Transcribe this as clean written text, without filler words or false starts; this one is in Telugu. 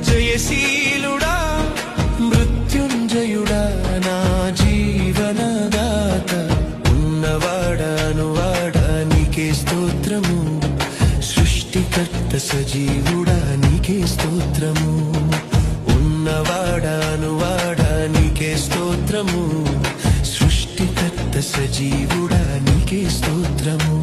జయశీలుడా మృత్యుంజయుడా నా జీవనదాత ఉన్నవాడా నీకే స్తోత్రము సృష్టికర్త సజీవుడా నీకే స్తోత్రము ఉన్నవాడా నీకే స్తోత్రము సృష్టికర్త సజీవుడా నీకే స్తోత్రము